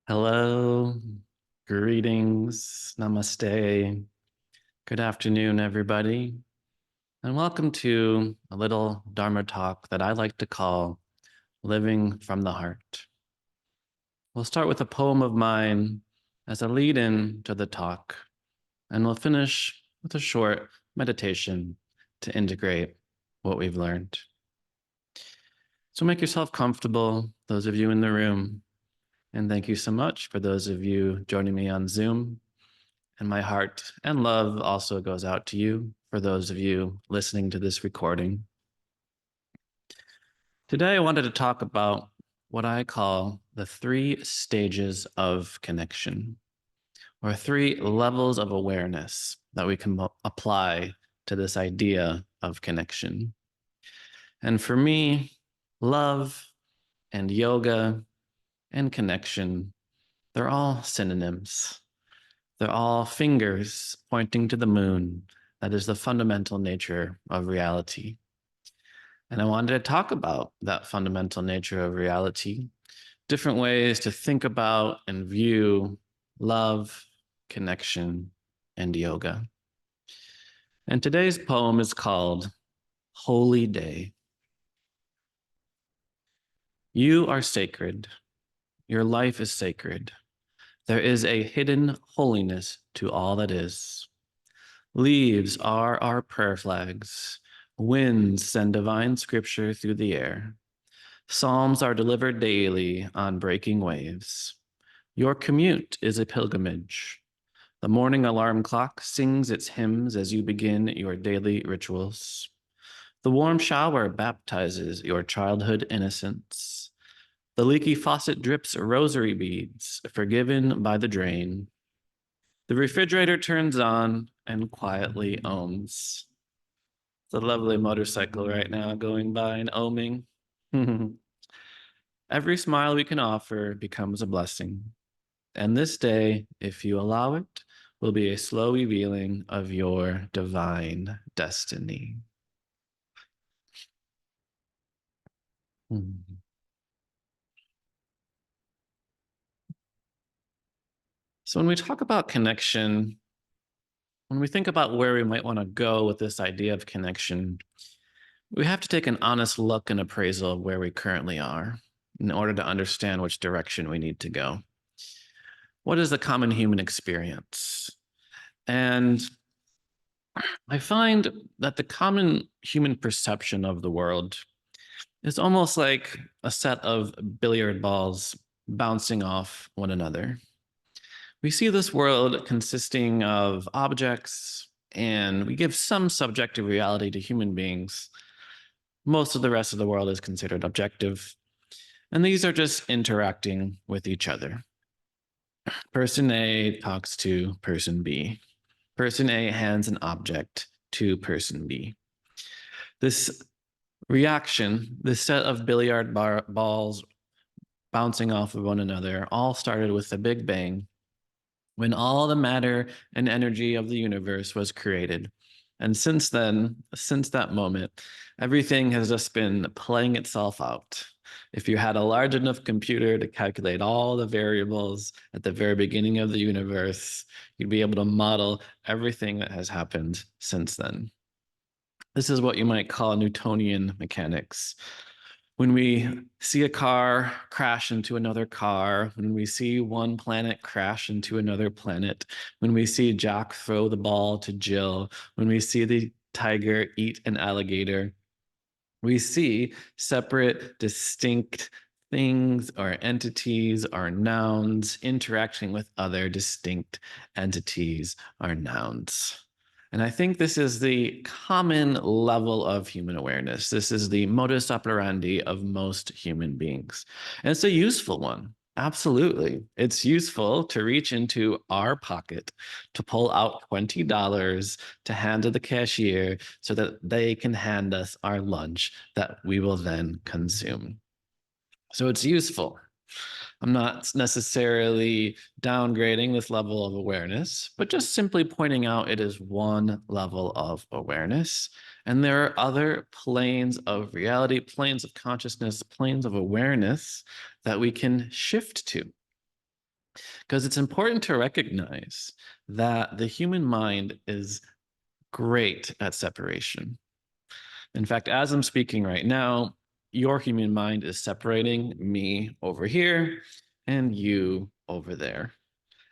Hello, greetings, namaste. Good afternoon, everybody, and welcome to a little Dharma talk that I like to call Living from the Heart. We'll start with a poem of mine as a lead in to the talk, and we'll finish with a short meditation to integrate what we've learned. So make yourself comfortable, those of you in the room, and thank you so much for those of you joining me on Zoom. And my heart and love also goes out to you for those of you listening to this recording. Today, I wanted to talk about what I call the 3 stages of connection, or 3 levels of awareness that we can apply to this idea of connection. And for me, love and yoga and connection, they're all synonyms. They're all fingers pointing to the moon. That is the fundamental nature of reality. And I wanted to talk about that fundamental nature of reality, different ways to think about and view love, connection, and yoga. And today's poem is called Holy Day. You are sacred. Your life is sacred. There is a hidden holiness to all that is. Leaves are our prayer flags. Winds send divine scripture through the air. Psalms are delivered daily on breaking waves. Your commute is a pilgrimage. The morning alarm clock sings its hymns as you begin your daily rituals. The warm shower baptizes your childhood innocence. The leaky faucet drips rosary beads, forgiven by the drain. The refrigerator turns on and quietly ohms. It's a lovely motorcycle right now going by and ohming. Every smile we can offer becomes a blessing. And this day, if you allow it, will be a slow revealing of your divine destiny. So when we talk about connection, when we think about where we might want to go with this idea of connection, we have to take an honest look and appraisal of where we currently are in order to understand which direction we need to go. What is the common human experience? And I find that the common human perception of the world is almost like a set of billiard balls bouncing off one another. We see this world consisting of objects, and we give some subjective reality to human beings. Most of the rest of the world is considered objective, and these are just interacting with each other. Person A talks to person B. Person A hands an object to person B. This reaction, this set of billiard balls bouncing off of one another, all started with the Big Bang, when all the matter and energy of the universe was created. And since then, since that moment, everything has just been playing itself out. If you had a large enough computer to calculate all the variables at the very beginning of the universe, you'd be able to model everything that has happened since then. This is what you might call Newtonian mechanics. When we see a car crash into another car, when we see one planet crash into another planet, when we see Jack throw the ball to Jill, when we see the tiger eat an alligator, we see separate, distinct things or entities or nouns interacting with other distinct entities or nouns. And I think this is the common level of human awareness. This is the modus operandi of most human beings. And it's a useful one. Absolutely. It's useful to reach into our pocket to pull out $20 to hand to the cashier so that they can hand us our lunch that we will then consume. So it's useful. I'm not necessarily downgrading this level of awareness, but just simply pointing out it is one level of awareness. And there are other planes of reality, planes of consciousness, planes of awareness that we can shift to. Because it's important to recognize that the human mind is great at separation. In fact, as I'm speaking right now, your human mind is separating me over here and you over there.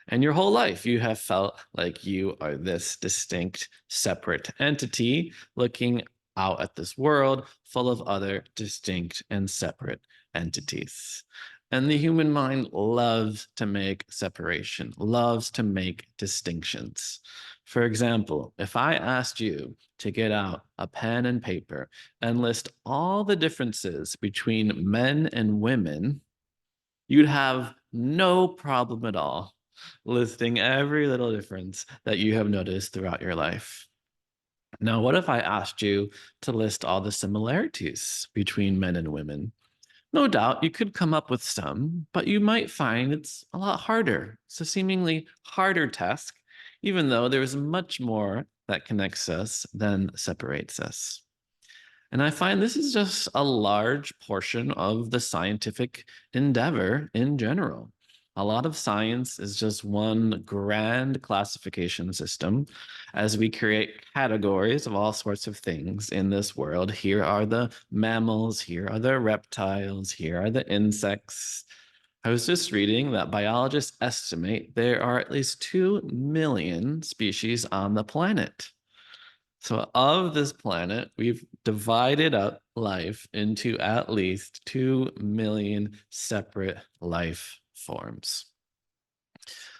And your whole life, you have felt like you are this distinct, separate entity looking out at this world full of other distinct and separate entities. And the human mind loves to make separation, loves to make distinctions. For example, if I asked you to get out a pen and paper and list all the differences between men and women, you'd have no problem at all listing every little difference that you have noticed throughout your life. Now, what if I asked you to list all the similarities between men and women? No doubt you could come up with some, but you might find it's a lot harder. It's a seemingly harder task, even though there is much more that connects us than separates us. And I find this is just a large portion of the scientific endeavor in general. A lot of science is just one grand classification system as we create categories of all sorts of things in this world. Here are the mammals, here are the reptiles, here are the insects. I was just reading that biologists estimate there are at least 2 million species on the planet. So, of this planet, we've divided up life into at least 2 million separate life forms.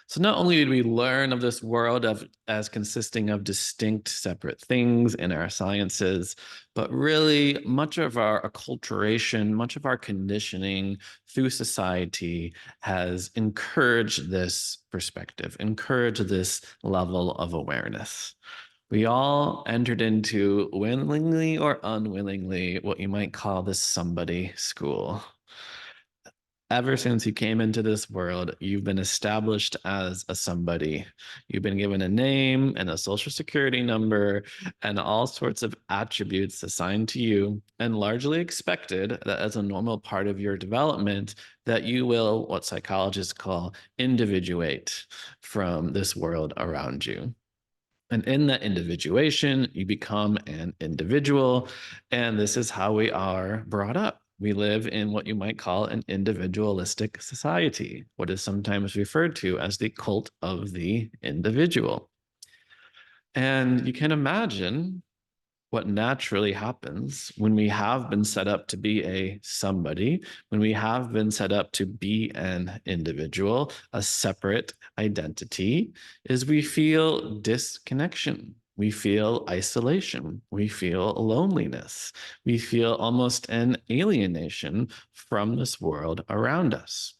So, not only did we learn of this world as consisting of distinct separate things in our sciences, but really much of our acculturation, much of our conditioning through society has encouraged this perspective, encouraged this level of awareness. We all entered into, willingly or unwillingly, what you might call the somebody school. Ever since you came into this world, you've been established as a somebody. You've been given a name and a social security number and all sorts of attributes assigned to you, and largely expected that as a normal part of your development, that you will, what psychologists call, individuate from this world around you. And in that individuation, you become an individual. And this is how we are brought up. We live in what you might call an individualistic society, what is sometimes referred to as the cult of the individual. And you can imagine what naturally happens when we have been set up to be a somebody, when we have been set up to be an individual, a separate identity, is we feel disconnection. We feel isolation. We feel loneliness. We feel almost an alienation from this world around us.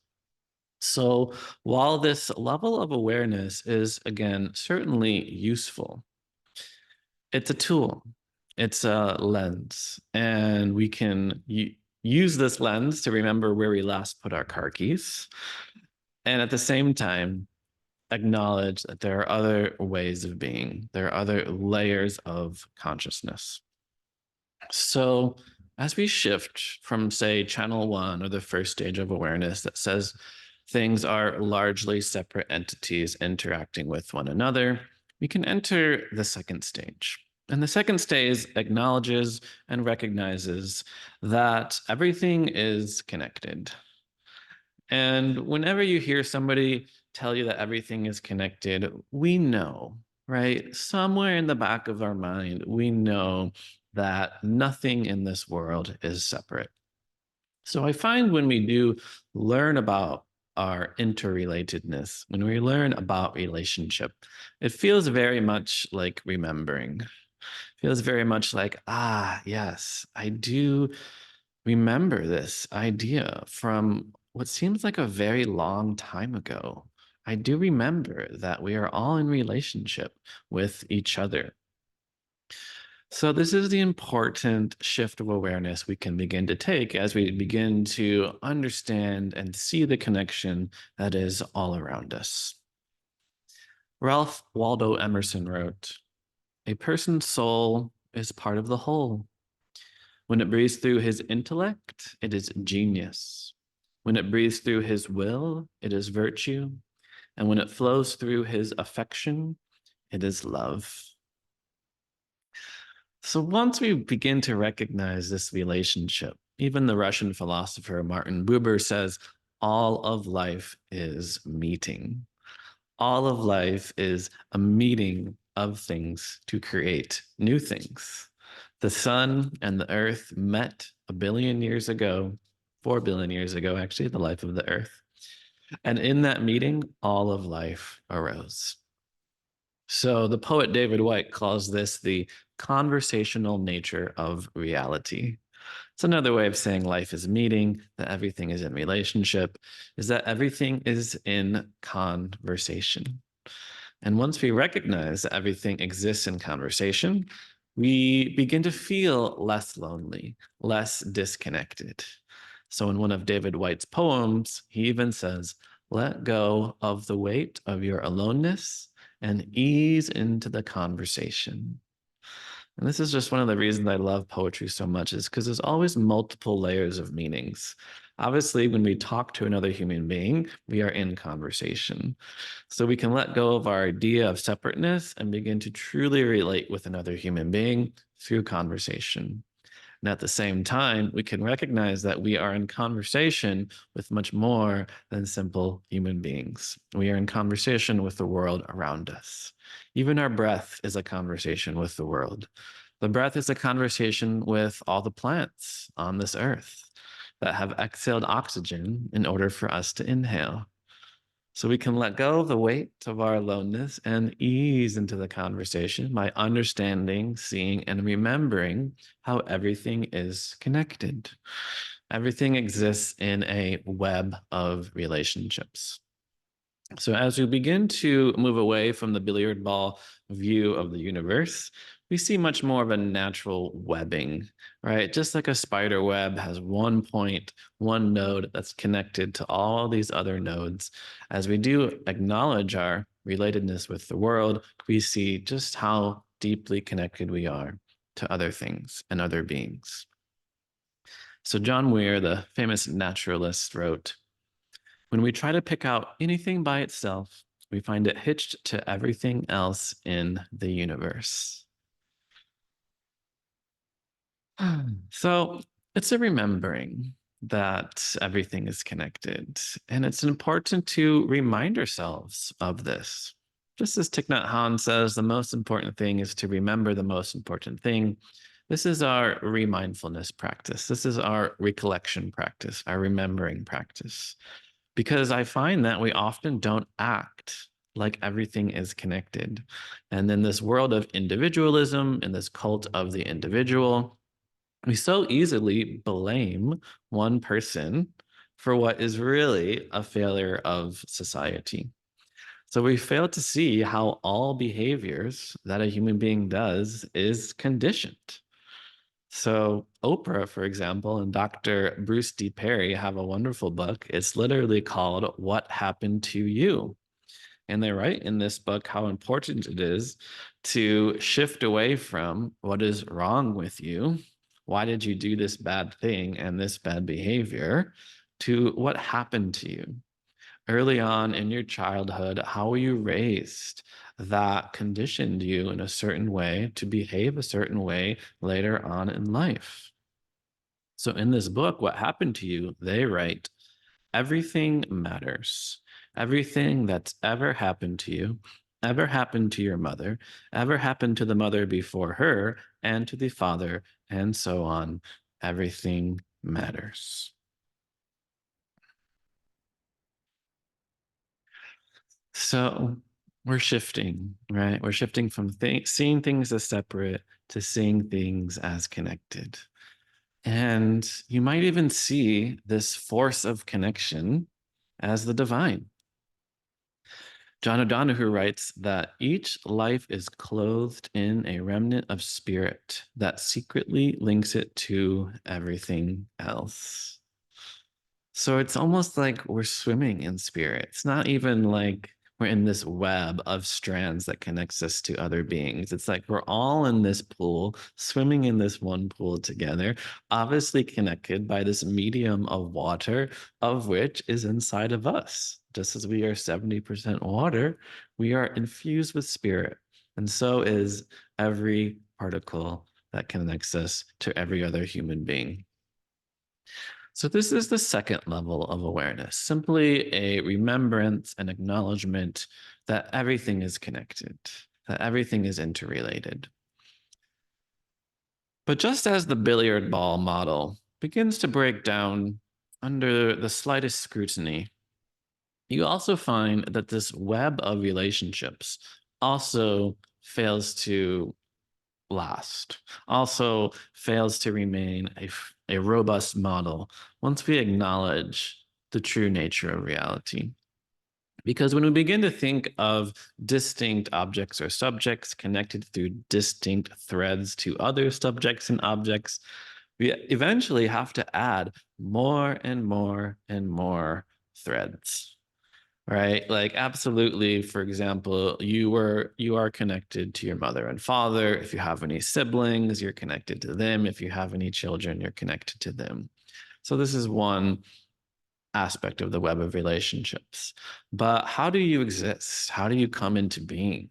So, while this level of awareness is, again, certainly useful, it's a tool, it's a lens, and we can use this lens to remember where we last put our car keys, and at the same time acknowledge that there are other ways of being, there are other layers of consciousness. So as we shift from, say, channel one or the first stage of awareness that says things are largely separate entities interacting with one another, we can enter the second stage. And the second stage acknowledges and recognizes that everything is connected. And whenever you hear somebody tell you that everything is connected, we know, right? Somewhere in the back of our mind, we know that nothing in this world is separate. So I find when we do learn about our interrelatedness, when we learn about relationship, it feels very much like remembering. Feels very much like, ah, yes, I do remember this idea from what seems like a very long time ago. I do remember that we are all in relationship with each other. So, this is the important shift of awareness we can begin to take as we begin to understand and see the connection that is all around us. Ralph Waldo Emerson wrote, "A person's soul is part of the whole. When it breathes through his intellect, it is genius. When it breathes through his will, it is virtue. And when it flows through his affection, it is love. So once we begin to recognize this relationship, even the Russian philosopher Martin Buber says, all of life is meeting. All of life is a meeting of things to create new things. The sun and the earth met 1 billion years ago, 4 billion years ago, actually, the life of the earth. And in that meeting, all of life arose. So the poet David Whyte calls this the conversational nature of reality. It's another way of saying life is meeting, that everything is in relationship, is that everything is in conversation. And once we recognize that everything exists in conversation, we begin to feel less lonely, less disconnected. So in one of David Whyte's poems, he even says, let go of the weight of your aloneness and ease into the conversation. And this is just one of the reasons I love poetry so much, is because there's always multiple layers of meanings. Obviously, when we talk to another human being, we are in conversation. So we can let go of our idea of separateness and begin to truly relate with another human being through conversation. And at the same time, we can recognize that we are in conversation with much more than simple human beings. We are in conversation with the world around us. Even our breath is a conversation with the world. The breath is a conversation with all the plants on this earth that have exhaled oxygen in order for us to inhale. So we can let go of the weight of our aloneness and ease into the conversation by understanding, seeing, and remembering how everything is connected. Everything exists in a web of relationships. So as we begin to move away from the billiard ball view of the universe, we see much more of a natural webbing, right? Just like a spider web has one point, one node that's connected to all these other nodes. As we do acknowledge our relatedness with the world, we see just how deeply connected we are to other things and other beings. So John Muir, the famous naturalist, wrote, when we try to pick out anything by itself, we find it hitched to everything else in the universe. So it's a remembering that everything is connected. And it's important to remind ourselves of this. Just as Thich Nhat Hanh says, the most important thing is to remember the most important thing. This is our remindfulness practice. This is our recollection practice, our remembering practice. Because I find that we often don't act like everything is connected. And in this world of individualism, in this cult of the individual, we so easily blame one person for what is really a failure of society. So we fail to see how all behaviors that a human being does is conditioned. So Oprah, for example, and Dr. Bruce D. Perry have a wonderful book. It's literally called What Happened to You? And they write in this book how important it is to shift away from what is wrong with you. Why did you do this bad thing and this bad behavior, to what happened to you? Early on in your childhood, how were you raised that conditioned you in a certain way to behave a certain way later on in life? So in this book, What Happened to You, they write, everything matters. Everything that's ever happened to you, ever happened to your mother, ever happened to the mother before her, and to the father, and so on. Everything matters. So we're shifting, right? We're shifting from seeing things as separate to seeing things as connected. And you might even see this force of connection as the divine. John O'Donohue writes that each life is clothed in a remnant of spirit that secretly links it to everything else. So it's almost like we're swimming in spirit. It's not even like we're in this web of strands that connects us to other beings. It's like we're all in this pool, swimming in this one pool together, obviously connected by this medium of water, of which is inside of us. Just as we are 70% water, we are infused with spirit. And so is every particle that connects us to every other human being. So this is the second level of awareness, simply a remembrance and acknowledgement that everything is connected, that everything is interrelated. But just as the billiard ball model begins to break down under the slightest scrutiny, you also find that this web of relationships also fails to last, also fails to remain a robust model once we acknowledge the true nature of reality. Because when we begin to think of distinct objects or subjects connected through distinct threads to other subjects and objects, we eventually have to add more and more and more threads. Right? Like absolutely, for example, you are connected to your mother and father. If you have any siblings, you're connected to them. If you have any children, you're connected to them. So this is one aspect of the web of relationships. But how do you exist? How do you come into being?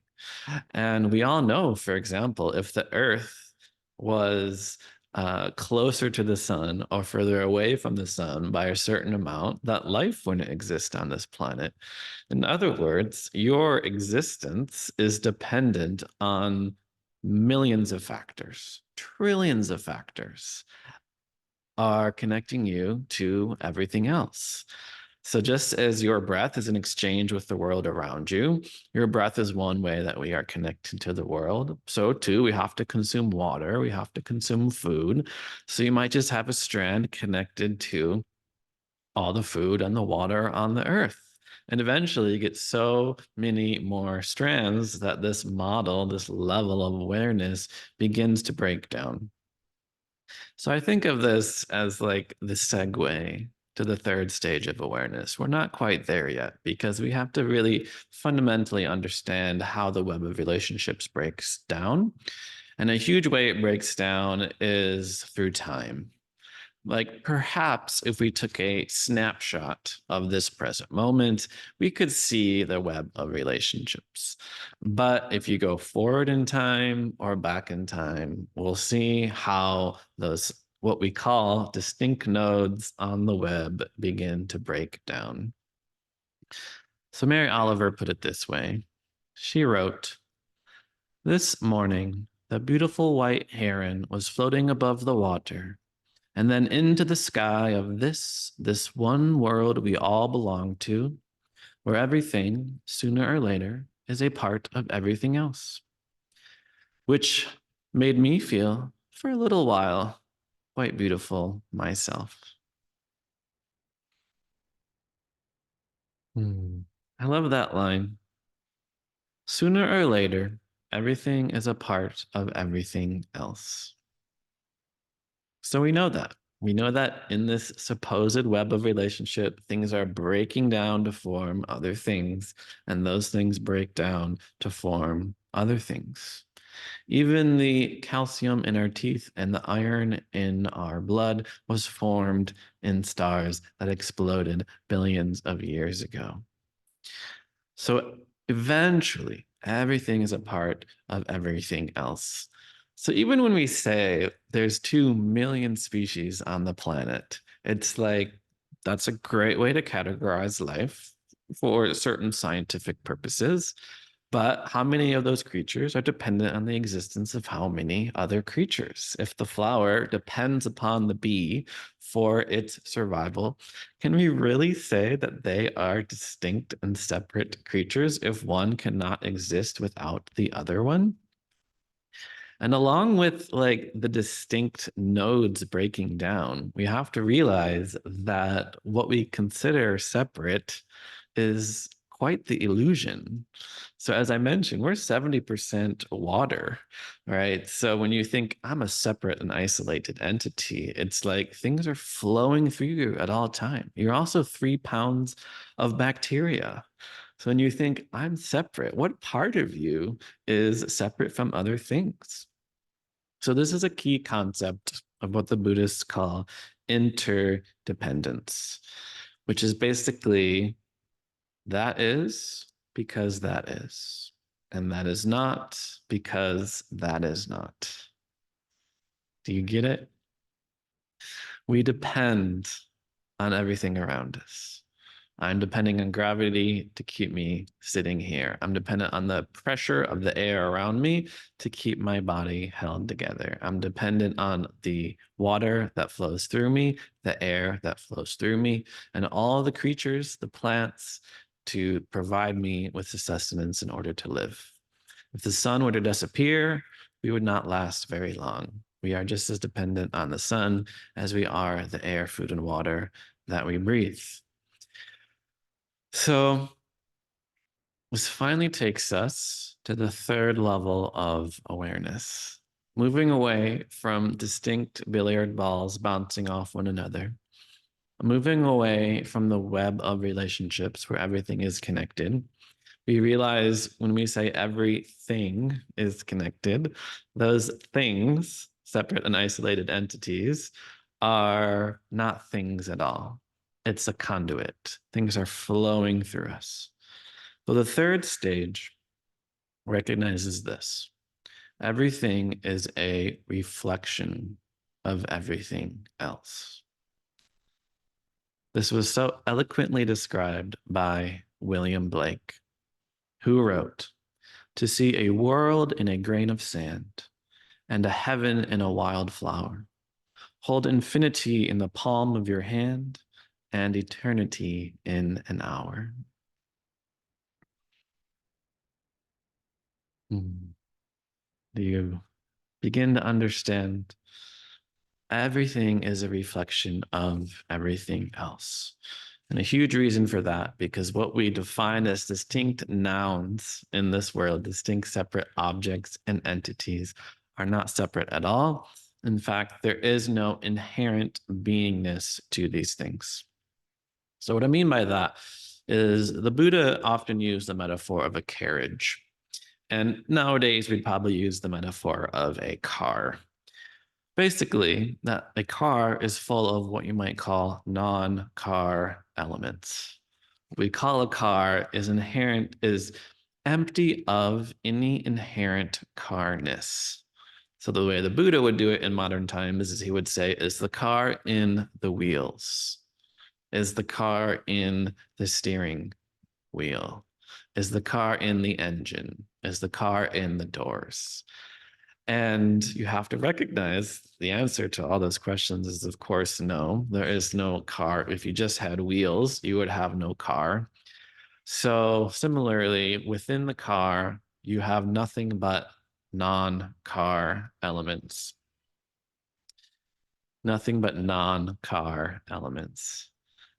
And we all know, for example, if the Earth was closer to the sun or further away from the sun by a certain amount, that life wouldn't exist on this planet. In other words, your existence is dependent on millions of factors, trillions of factors are connecting you to everything else. So just as your breath is an exchange with the world around you, your breath is one way that we are connected to the world. So too, we have to consume water, we have to consume food. So you might just have a strand connected to all the food and the water on the earth. And eventually you get so many more strands that this model, this level of awareness begins to break down. So I think of this as like the segue to the third stage of awareness. We're not quite there yet because we have to really fundamentally understand how the web of relationships breaks down. And a huge way it breaks down is through time. Like perhaps if we took a snapshot of this present moment, we could see the web of relationships. But if you go forward in time or back in time, we'll see how those, what we call distinct nodes on the web, begin to break down. So Mary Oliver put it this way. She wrote, "This morning, the beautiful white heron was floating above the water, and then into the sky of this one world we all belong to, where everything, sooner or later, is a part of everything else, which made me feel, for a little while, quite beautiful myself." I love that line. Sooner or later, everything is a part of everything else. So we know that. We know that in this supposed web of relationship, things are breaking down to form other things, and those things break down to form other things. Even the calcium in our teeth and the iron in our blood was formed in stars that exploded billions of years ago. So eventually, everything is a part of everything else. So even when we say there's 2 million species on the planet, it's like that's a great way to categorize life for certain scientific purposes. But how many of those creatures are dependent on the existence of how many other creatures? If the flower depends upon the bee for its survival, can we really say that they are distinct and separate creatures if one cannot exist without the other one? And along with like the distinct nodes breaking down, we have to realize that what we consider separate is quite the illusion. So as I mentioned, we're 70% water, right? So when you think I'm a separate and isolated entity, it's like things are flowing through you at all time. You're also 3 pounds of bacteria. So when you think, I'm separate, what part of you is separate from other things? So this is a key concept of what the Buddhists call interdependence, which is basically that is because that is, and that is not because that is not. Do you get it? We depend on everything around us. I'm depending on gravity to keep me sitting here. I'm dependent on the pressure of the air around me to keep my body held together. I'm dependent on the water that flows through me, the air that flows through me, and all the creatures, the plants, to provide me with the sustenance in order to live. If the sun were to disappear, we would not last very long. We are just as dependent on the sun as we are the air, food, and water that we breathe. So this finally takes us to the third level of awareness, moving away from distinct billiard balls bouncing off one another, moving away from the web of relationships where everything is connected. We realize when we say everything is connected, those things, separate and isolated entities, are not things at all. It's a conduit. Things are flowing through us. So the third stage recognizes this. Everything is a reflection of everything else. This was so eloquently described by William Blake, who wrote, "To see a world in a grain of sand and a heaven in a wild flower. Hold infinity in the palm of your hand and eternity in an hour." Do you begin to understand? Everything is a reflection of everything else. And a huge reason for that, because what we define as distinct nouns in this world, distinct separate objects and entities, are not separate at all. In fact, there is no inherent beingness to these things. So, what I mean by that is the Buddha often used the metaphor of a carriage. And nowadays, we'd probably use the metaphor of a car. Basically, that a car is full of what you might call non-car elements. What we call a car is empty of any inherent carness. So the way the Buddha would do it in modern times is he would say, is the car in the wheels? Is the car in the steering wheel? Is the car in the engine? Is the car in the doors? And you have to recognize the answer to all those questions is, of course, no. There is no car. If you just had wheels, you would have no car. So similarly, within the car, you have nothing but non-car elements. Nothing but non-car elements.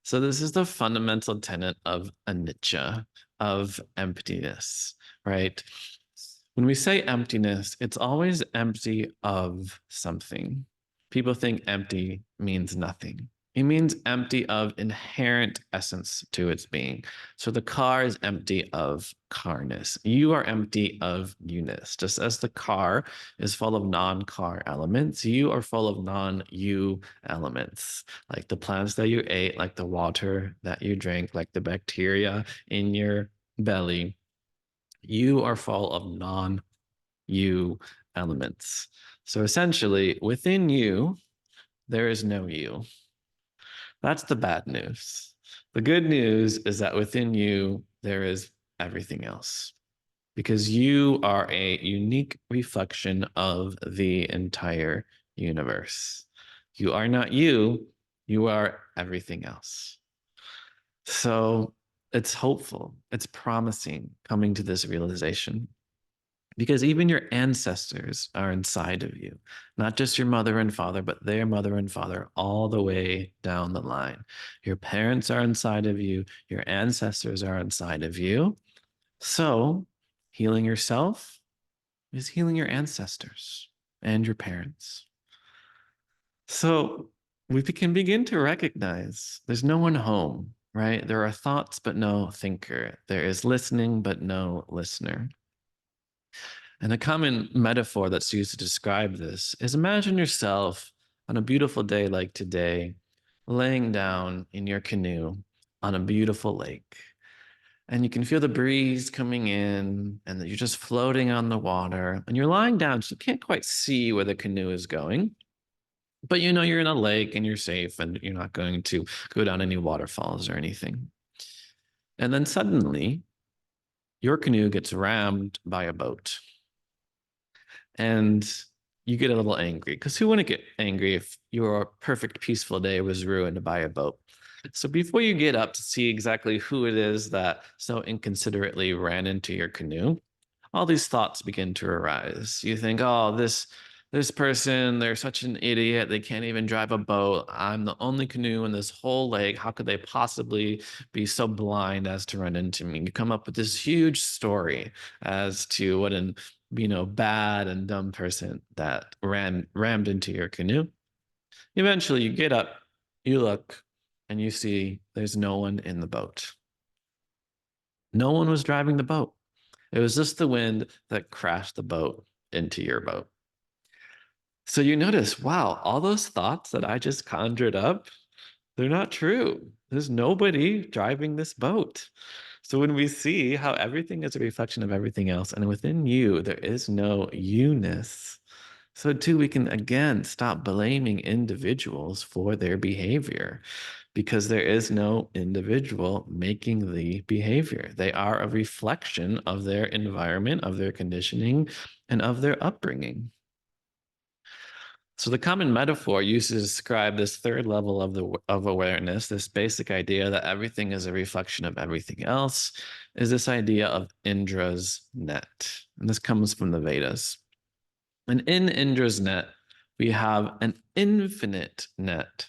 So this is the fundamental tenet of anicca, of emptiness, right? When we say emptiness, it's always empty of something. People think empty means nothing. It means empty of inherent essence to its being. So the car is empty of carness. You are empty of you-ness. Just as the car is full of non-car elements, you are full of non-you elements, like the plants that you ate, like the water that you drank, like the bacteria in your belly. You are full of non-you elements. So essentially, within you, there is no you. That's the bad news. The good news is that within you, there is everything else, because you are a unique reflection of the entire universe. You are not you, you are everything else. So it's hopeful, it's promising coming to this realization, because even your ancestors are inside of you, not just your mother and father, but their mother and father all the way down the line. Your parents are inside of you, your ancestors are inside of you. So healing yourself is healing your ancestors and your parents. So we can begin to recognize there's no one home. right? There are thoughts, but no thinker. There is listening, but no listener. And a common metaphor that's used to describe this is imagine yourself on a beautiful day like today, laying down in your canoe on a beautiful lake. And you can feel the breeze coming in, and that you're just floating on the water. And you're lying down, so you can't quite see where the canoe is going. But you know you're in a lake and you're safe, and you're not going to go down any waterfalls or anything. And then suddenly, your canoe gets rammed by a boat. And you get a little angry, because who wouldn't get angry if your perfect peaceful day was ruined by a boat? So before you get up to see exactly who it is that so inconsiderately ran into your canoe, all these thoughts begin to arise. You think, oh, this person, they're such an idiot. They can't even drive a boat. I'm the only canoe in this whole lake. How could they possibly be so blind as to run into me? You come up with this huge story as to what an bad and dumb person that rammed into your canoe. Eventually, you get up, you look, and you see there's no one in the boat. No one was driving the boat. It was just the wind that crashed the boat into your boat. So you notice, wow, all those thoughts that I just conjured up, they're not true. There's nobody driving this boat. So when we see how everything is a reflection of everything else, and within you, there is no you-ness, so too, we can again stop blaming individuals for their behavior, because there is no individual making the behavior. They are a reflection of their environment, of their conditioning, and of their upbringing. So the common metaphor used to describe this third level of awareness, this basic idea that everything is a reflection of everything else, is this idea of Indra's net. And this comes from the Vedas. And in Indra's net, we have an infinite net.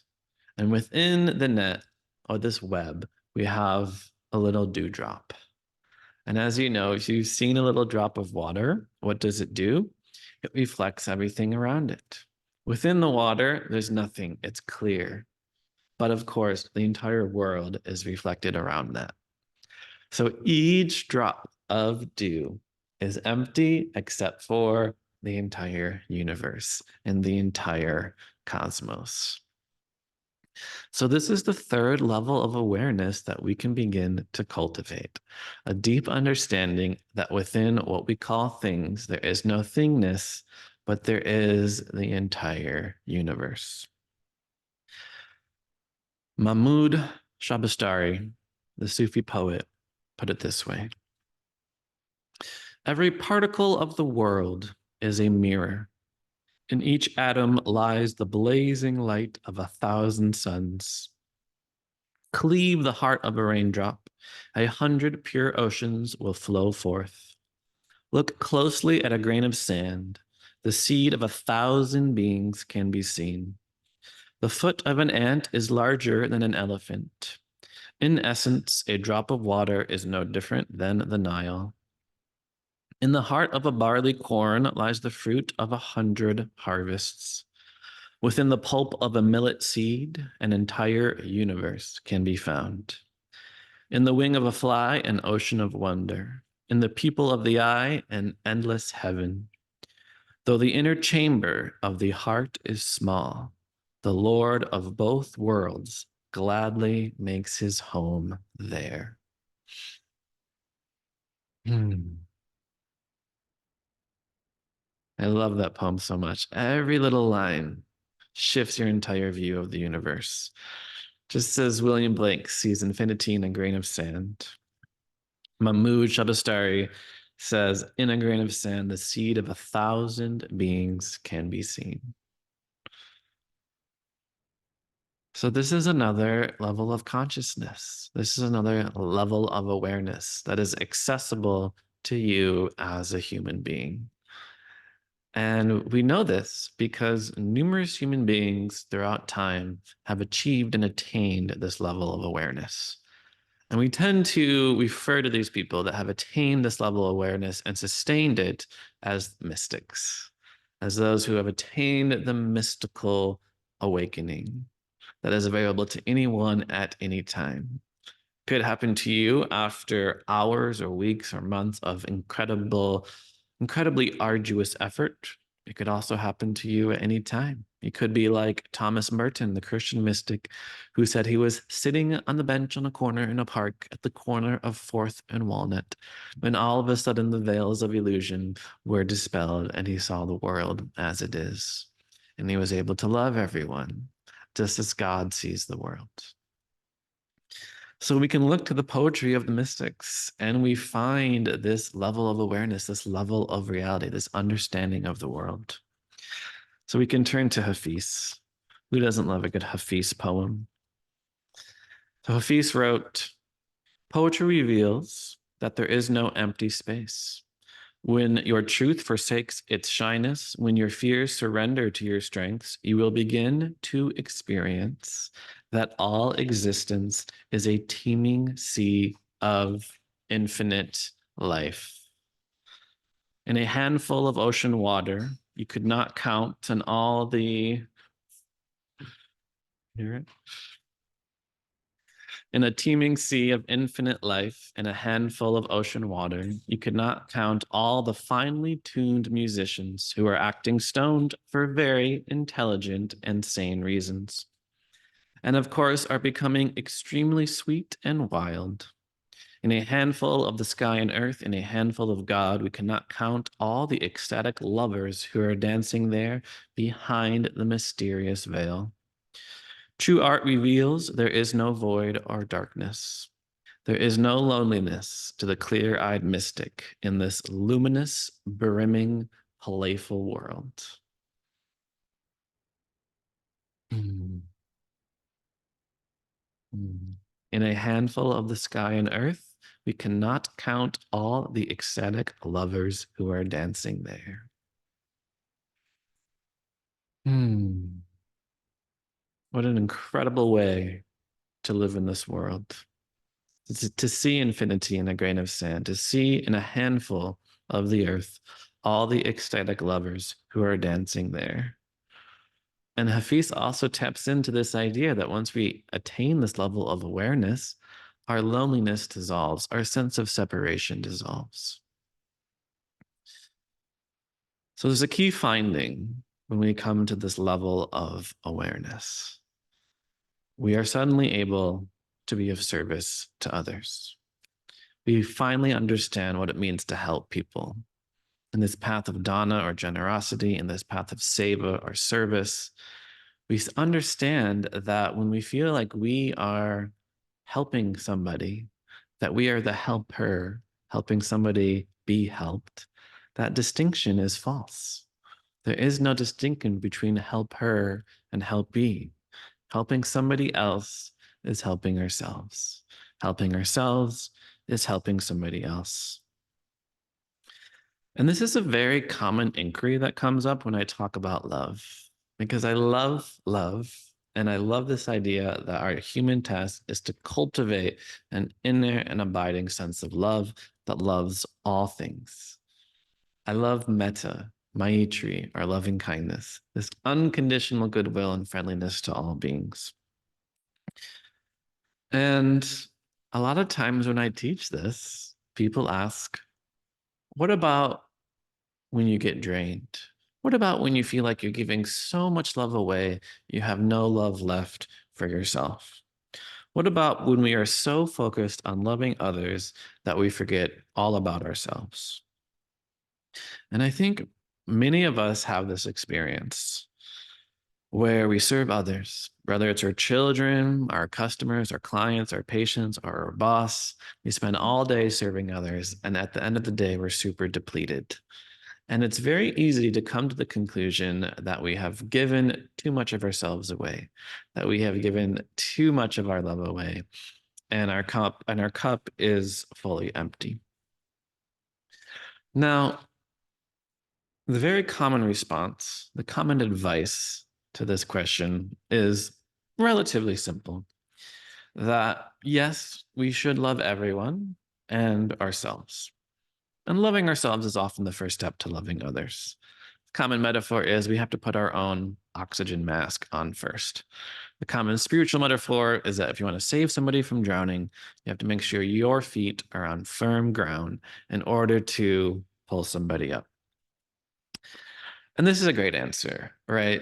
And within the net, or this web, we have a little dewdrop. And as you know, if you've seen a little drop of water, what does it do? It reflects everything around it. Within the water, there's nothing, it's clear. But of course, the entire world is reflected around that. So each drop of dew is empty except for the entire universe and the entire cosmos. So, this is the third level of awareness that we can begin to cultivate, a deep understanding that within what we call things, there is no thingness, but there is the entire universe. Mahmud Shabastari, the Sufi poet, put it this way: every particle of the world is a mirror. In each atom lies the blazing light of 1,000 suns. Cleave the heart of a raindrop, 100 pure oceans will flow forth. Look closely at a grain of sand. The seed of 1,000 beings can be seen. The foot of an ant is larger than an elephant. In essence, a drop of water is no different than the Nile. In the heart of a barley corn lies the fruit of 100 harvests. Within the pulp of a millet seed, an entire universe can be found. In the wing of a fly, an ocean of wonder. In the pupil of the eye, an endless heaven. Though the inner chamber of the heart is small, the Lord of both worlds gladly makes his home there. I love that poem so much. Every little line shifts your entire view of the universe. Just as William Blake sees infinity in a grain of sand, Mahmud Shabastari says, in a grain of sand, the seed of 1,000 beings can be seen. So this is another level of consciousness. This is another level of awareness that is accessible to you as a human being. And we know this because numerous human beings throughout time have achieved and attained this level of awareness. And we tend to refer to these people that have attained this level of awareness and sustained it as mystics, as those who have attained the mystical awakening that is available to anyone at any time. Could happen to you after hours or weeks or months of incredibly arduous effort. It could also happen to you at any time. You could be like Thomas Merton, the Christian mystic, who said he was sitting on the bench on a corner in a park at the corner of 4th and Walnut, when all of a sudden the veils of illusion were dispelled and he saw the world as it is. And he was able to love everyone, just as God sees the world. So we can look to the poetry of the mystics and we find this level of awareness, this level of reality, this understanding of the world. So we can turn to Hafiz. Who doesn't love a good Hafiz poem? So Hafiz wrote, "Poetry reveals that there is no empty space. When your truth forsakes its shyness, when your fears surrender to your strengths, you will begin to experience that all existence is a teeming sea of infinite life. In a handful of ocean water, you could not count on all the... Hear it? In a teeming sea of infinite life, in a handful of ocean water, you could not count all the finely tuned musicians who are acting stoned for very intelligent and sane reasons, and of course are becoming extremely sweet and wild. In a handful of the sky and earth, in a handful of God, we cannot count all the ecstatic lovers who are dancing there behind the mysterious veil. True art reveals there is no void or darkness. There is no loneliness to the clear-eyed mystic in this luminous, brimming, playful world." Mm. Mm. In a handful of the sky and earth, we cannot count all the ecstatic lovers who are dancing there. What an incredible way to live in this world. To see infinity in a grain of sand, to see in a handful of the earth all the ecstatic lovers who are dancing there. And Hafiz also taps into this idea that once we attain this level of awareness, our loneliness dissolves, our sense of separation dissolves. So there's a key finding when we come to this level of awareness. We are suddenly able to be of service to others. We finally understand what it means to help people. In this path of dana or generosity, in this path of seva or service, we understand that when we feel like we are helping somebody, that we are the helper, helping somebody be helped, that distinction is false. There is no distinction between helper and helpee. Helping somebody else is helping ourselves. Helping ourselves is helping somebody else. And this is a very common inquiry that comes up when I talk about love, because I love love. And I love this idea that our human task is to cultivate an inner and abiding sense of love that loves all things. I love metta, maitri, our loving kindness, this unconditional goodwill and friendliness to all beings. And a lot of times when I teach this, people ask, what about when you get drained? What about when you feel like you're giving so much love away, you have no love left for yourself? What about when we are so focused on loving others that we forget all about ourselves? And I think many of us have this experience where we serve others, whether it's our children, our customers, our clients, our patients, or our boss. We spend all day serving others, and at the end of the day, we're super depleted. And it's very easy to come to the conclusion that we have given too much of ourselves away, that we have given too much of our love away, and our cup is fully empty. Now, the very common response, the common advice to this question is relatively simple. That yes, we should love everyone and ourselves. And loving ourselves is often the first step to loving others. Common metaphor is we have to put our own oxygen mask on first. The common spiritual metaphor is that if you want to save somebody from drowning, you have to make sure your feet are on firm ground in order to pull somebody up. And this is a great answer, right?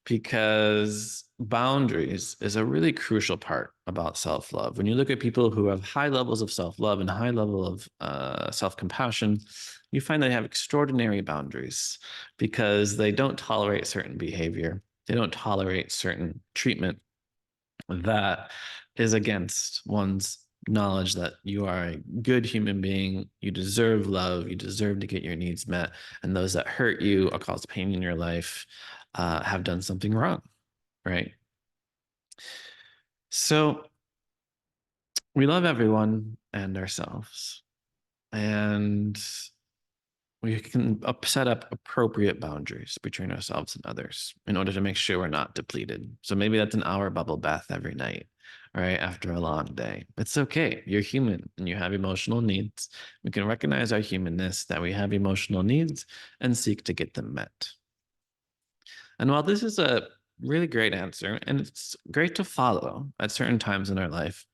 Because boundaries is a really crucial part about self-love. When you look at people who have high levels of self-love and high level of self-compassion, you find they have extraordinary boundaries because they don't tolerate certain behavior. They don't tolerate certain treatment that is against one's knowledge that you are a good human being, you deserve love, you deserve to get your needs met, and those that hurt you or cause pain in your life have done something wrong, right? So we love everyone and ourselves, and we can set up appropriate boundaries between ourselves and others in order to make sure we're not depleted. So maybe that's an hour bubble bath every night, right? After a long day. It's okay. You're human and you have emotional needs. We can recognize our humanness, that we have emotional needs, and seek to get them met. And while this is a really great answer, and it's great to follow at certain times in our life,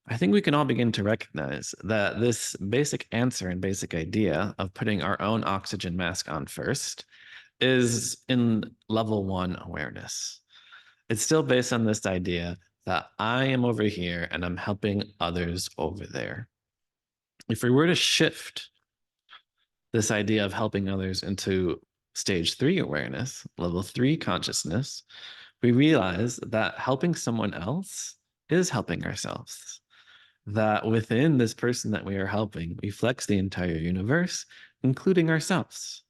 I think we can all begin to recognize that this basic answer and basic idea of putting our own oxygen mask on first is in level 1 awareness. It's still based on this idea that I am over here and I'm helping others over there. If we were to shift this idea of helping others into stage 3 awareness, level 3 consciousness, we realize that helping someone else is helping ourselves. That within this person that we are helping, we flex the entire universe, including ourselves.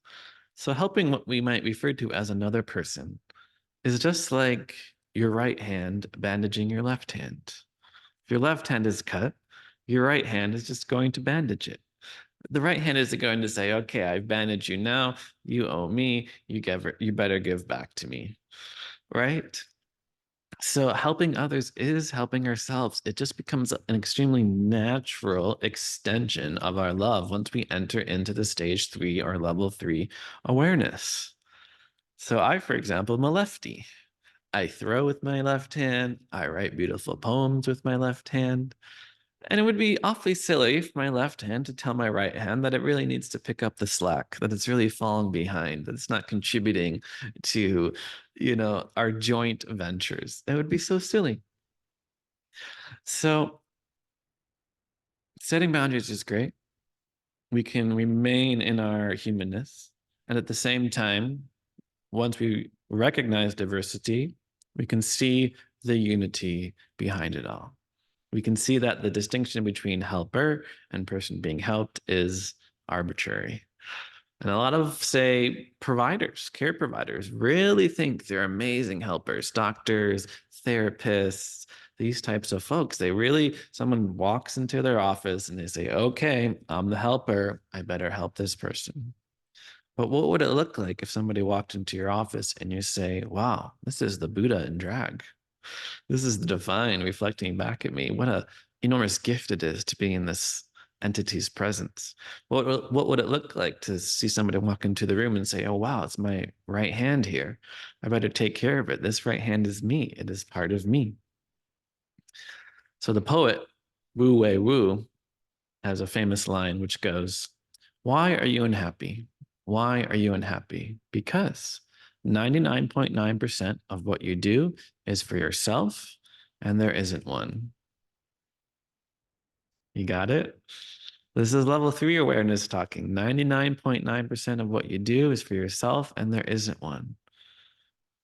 So helping what we might refer to as another person is just like your right hand bandaging your left hand. If your left hand is cut, your right hand is just going to bandage it. The right hand isn't going to say, okay, I've bandaged you now, you owe me, you better give back to me, right? So helping others is helping ourselves. It just becomes an extremely natural extension of our love once we enter into the stage 3 or level 3 awareness. So I, for example, am a lefty. I throw with my left hand. I write beautiful poems with my left hand. And it would be awfully silly for my left hand to tell my right hand that it really needs to pick up the slack, that it's really falling behind, that it's not contributing to, our joint ventures. That would be so silly. So setting boundaries is great. We can remain in our humanness. And at the same time, once we recognize diversity, we can see the unity behind it all. We can see that the distinction between helper and person being helped is arbitrary. And a lot of, say, care providers, really think they're amazing helpers, doctors, therapists, these types of folks. Someone walks into their office and they say, okay, I'm the helper. I better help this person. But what would it look like if somebody walked into your office and you say, wow, this is the Buddha in drag? This is the divine reflecting back at me. What a enormous gift it is to be in this entity's presence. What would it look like to see somebody walk into the room and say, oh, wow, it's my right hand here. I better take care of it. This right hand is me. It is part of me. So the poet Wu Wei Wu has a famous line which goes, why are you unhappy? Why are you unhappy? Because 99.9% of what you do is for yourself, and there isn't one. You got it? This is level 3 awareness talking. 99.9% of what you do is for yourself, and there isn't one.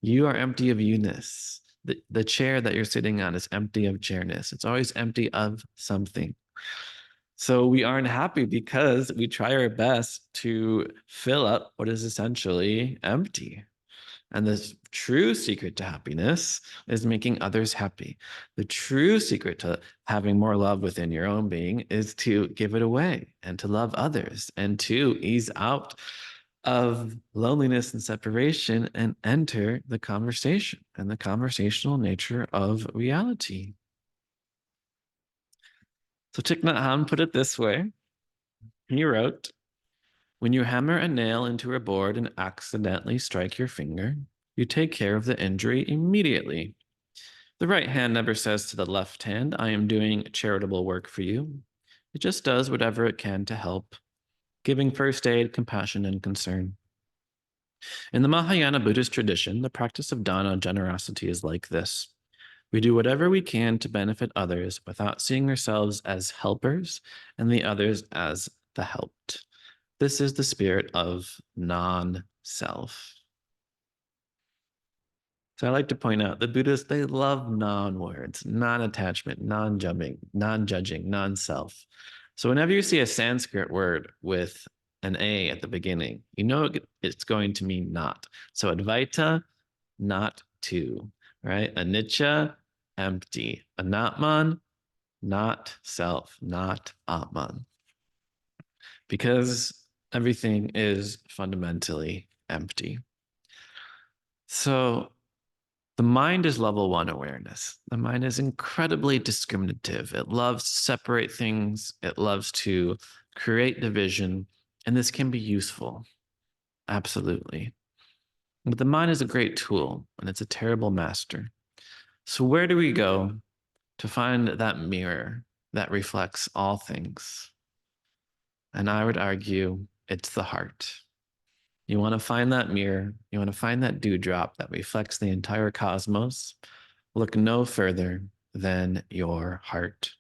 You are empty of you-ness. The chair that you're sitting on is empty of chairness. It's always empty of something. So we aren't happy because we try our best to fill up what is essentially empty. And the true secret to happiness is making others happy. The true secret to having more love within your own being is to give it away and to love others and to ease out of loneliness and separation and enter the conversation and the conversational nature of reality. So Thich Nhat Hanh put it this way. He wrote, When you hammer a nail into a board and accidentally strike your finger, you take care of the injury immediately. The right hand never says to the left hand, I am doing charitable work for you. It just does whatever it can to help, giving first aid, compassion, and concern. In the Mahayana Buddhist tradition, the practice of dana, generosity, is like this. We do whatever we can to benefit others without seeing ourselves as helpers and the others as the helped. This is the spirit of non-self. So I like to point out the Buddhists, they love non-words, non-attachment, non-judging, non-self. So whenever you see a Sanskrit word with an A at the beginning, you know it's going to mean not. So Advaita, not to, right? Anicca, empty. Anatman, not self, not Atman. Because everything is fundamentally empty. So the mind is level 1 awareness. The mind is incredibly discriminative. It loves to separate things. It loves to create division. And this can be useful. Absolutely. But the mind is a great tool and it's a terrible master. So where do we go to find that mirror that reflects all things? And I would argue it's the heart. You want to find that mirror, you want to find that dewdrop that reflects the entire cosmos, look no further than your heart.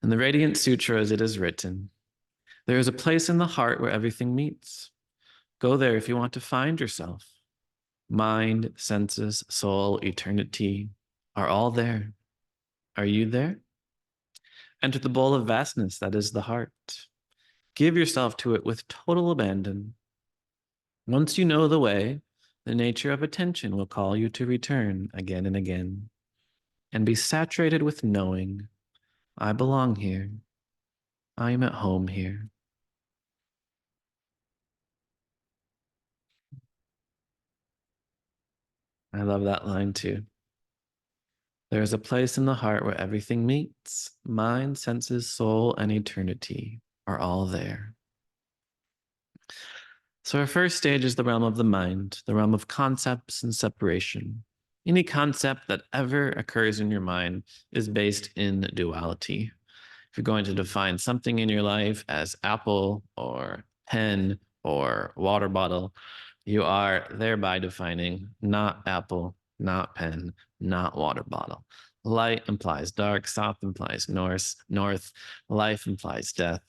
In the Radiant Sutras, it is written, there is a place in the heart where everything meets. Go there if you want to find yourself. Mind, senses, soul, eternity are all there. Are you there? Enter the bowl of vastness that is the heart. Give yourself to it with total abandon. Once you know the way, the nature of attention will call you to return again and again, and be saturated with knowing, I belong here. I am at home here. I love that line too. There is a place in the heart where everything meets. Mind, senses, soul, and eternity are all there. So our first stage is the realm of the mind, the realm of concepts and separation. Any concept that ever occurs in your mind is based in duality. If you're going to define something in your life as apple or pen or water bottle, you are thereby defining not apple, not pen, not water bottle. Light implies dark, south implies north, life implies death.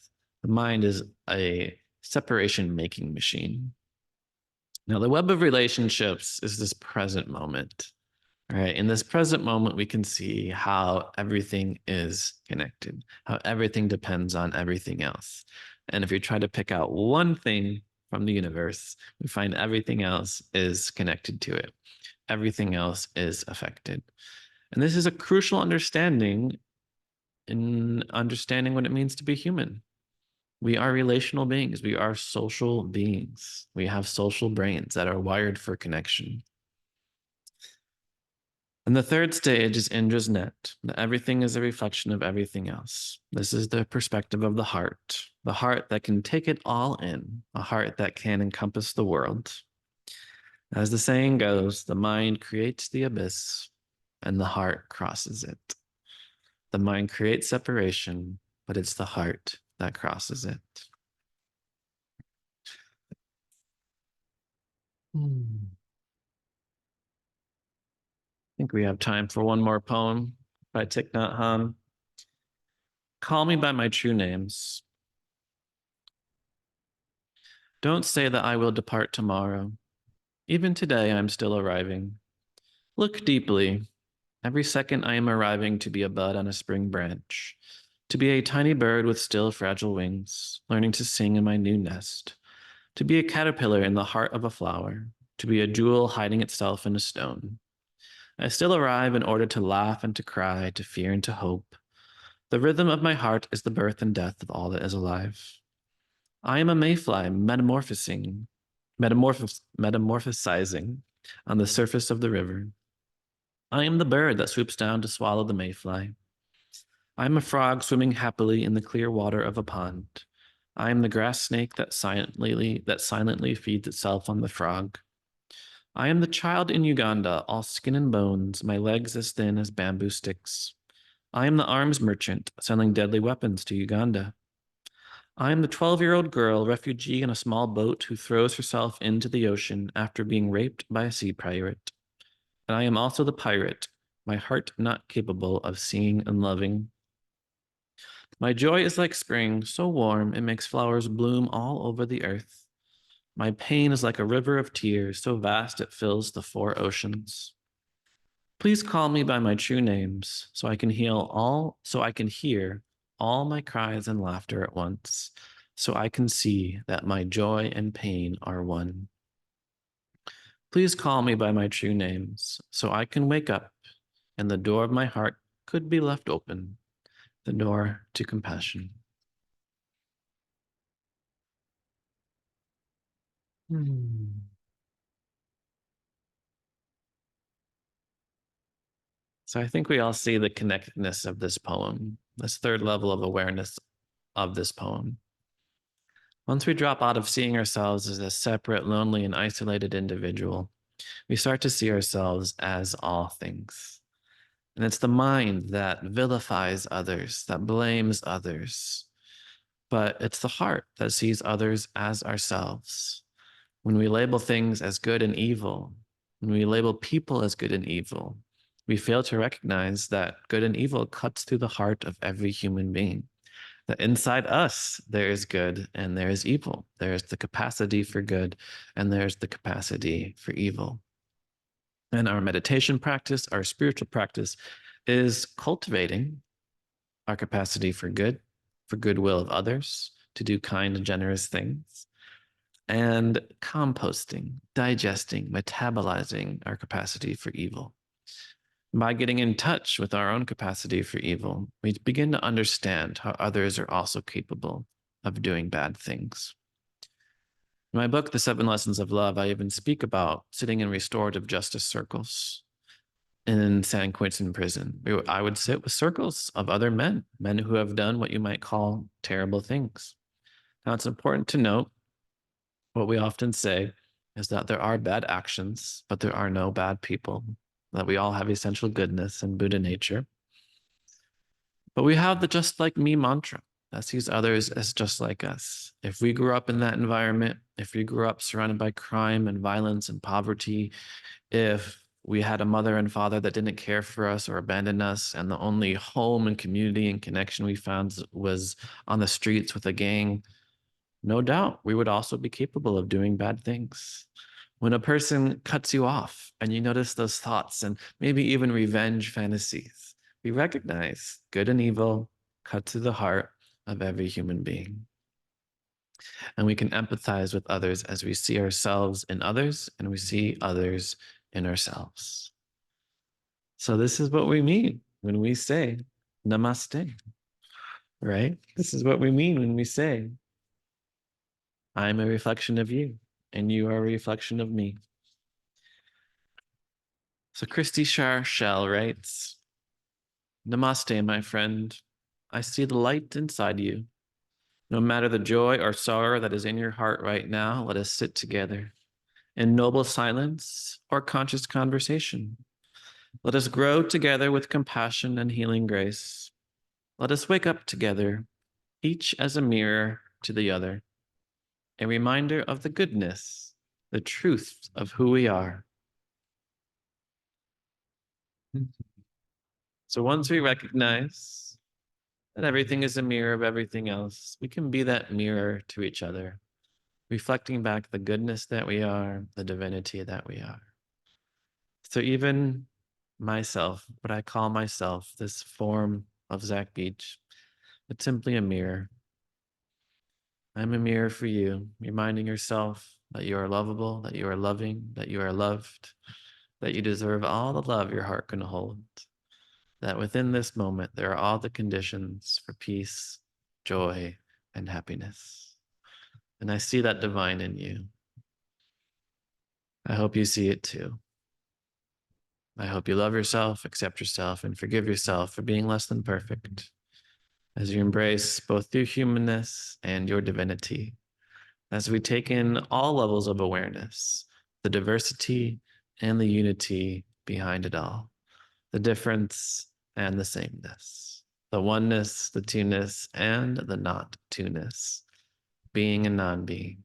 The mind is a separation making machine. Now, the web of relationships is this present moment. All right. In this present moment, we can see how everything is connected, how everything depends on everything else. And if you try to pick out one thing from the universe, we find everything else is connected to it. Everything else is affected. And this is a crucial understanding in understanding what it means to be human. We are relational beings. We are social beings. We have social brains that are wired for connection. And the third stage is Indra's net, that everything is a reflection of everything else. This is the perspective of the heart that can take it all in, a heart that can encompass the world. As the saying goes, the mind creates the abyss and the heart crosses it. The mind creates separation, but it's the heart that crosses it. I think we have time for one more poem by Thich Nhat Hanh. Call me by my true names. Don't say that I will depart tomorrow. Even today, I'm still arriving. Look deeply. Every second, I am arriving to be a bud on a spring branch, to be a tiny bird with still fragile wings, learning to sing in my new nest, to be a caterpillar in the heart of a flower, to be a jewel hiding itself in a stone. I still arrive in order to laugh and to cry, to fear and to hope. The rhythm of my heart is the birth and death of all that is alive. I am a mayfly metamorphosizing on the surface of the river. I am the bird that swoops down to swallow the mayfly. I am a frog swimming happily in the clear water of a pond. I am the grass snake that silently feeds itself on the frog. I am the child in Uganda, all skin and bones, my legs as thin as bamboo sticks. I am the arms merchant selling deadly weapons to Uganda. I am the 12-year-old girl, refugee in a small boat who throws herself into the ocean after being raped by a sea pirate. And I am also the pirate, my heart not capable of seeing and loving. My joy is like spring, so warm it makes flowers bloom all over the earth. My pain is like a river of tears, so vast it fills the four oceans. Please call me by my true names, so I can hear all my cries and laughter at once, so I can see that my joy and pain are one. Please call me by my true names, so I can wake up and the door of my heart could be left open, the door to compassion. Hmm. So I think we all see the connectedness of this poem, this third level of awareness of this poem. Once we drop out of seeing ourselves as a separate, lonely, and isolated individual, we start to see ourselves as all things. And it's the mind that vilifies others, that blames others, but it's the heart that sees others as ourselves. When we label things as good and evil, when we label people as good and evil, we fail to recognize that good and evil cuts through the heart of every human being. That inside us, there is good and there is evil. There is the capacity for good and there's the capacity for evil. And our meditation practice, our spiritual practice, is cultivating our capacity for goodwill of others, to do kind and generous things, and composting, digesting, metabolizing our capacity for evil. By getting in touch with our own capacity for evil, we begin to understand how others are also capable of doing bad things. In my book, The 7 Lessons of Love, I even speak about sitting in restorative justice circles in San Quentin prison. I would sit with circles of other men, men who have done what you might call terrible things. Now, it's important to note what we often say is that there are bad actions, but there are no bad people, that we all have essential goodness and Buddha nature. But we have the just like me mantra that sees others as just like us. If we grew up in that environment, if we grew up surrounded by crime and violence and poverty, if we had a mother and father that didn't care for us or abandon us, and the only home and community and connection we found was on the streets with a gang, no doubt we would also be capable of doing bad things. When a person cuts you off and you notice those thoughts and maybe even revenge fantasies, we recognize good and evil cut to the heart of every human being. And we can empathize with others as we see ourselves in others and we see others in ourselves. So this is what we mean when we say namaste, right? This is what we mean when we say, I'm a reflection of you and you are a reflection of me. So Christy Shar Shell writes, Namaste, my friend. I see the light inside you. No matter the joy or sorrow that is in your heart right now, let us sit together in noble silence or conscious conversation. Let us grow together with compassion and healing grace. Let us wake up together, each as a mirror to the other, a reminder of the goodness, the truth of who we are. So once we recognize that everything is a mirror of everything else, we can be that mirror to each other, reflecting back the goodness that we are, the divinity that we are. So even myself, what I call myself, this form of Zach Beach, it's simply a mirror. I'm a mirror for you, reminding yourself that you are lovable, that you are loving, that you are loved, that you deserve all the love your heart can hold, that within this moment, there are all the conditions for peace, joy, and happiness. And I see that divine in you. I hope you see it too. I hope you love yourself, accept yourself, and forgive yourself for being less than perfect. as you embrace both your humanness and your divinity, as we take in all levels of awareness, the diversity and the unity behind it all, the difference and the sameness, the oneness, the two-ness, and the not two-ness, being and non-being.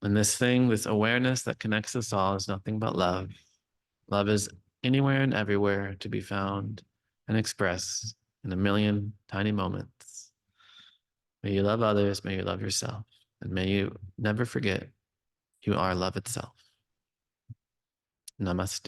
And this thing, this awareness that connects us all is nothing but love. Love is anywhere and everywhere to be found and expressed in a million tiny moments. May you love others, may you love yourself, and may you never forget you are love itself. Namaste.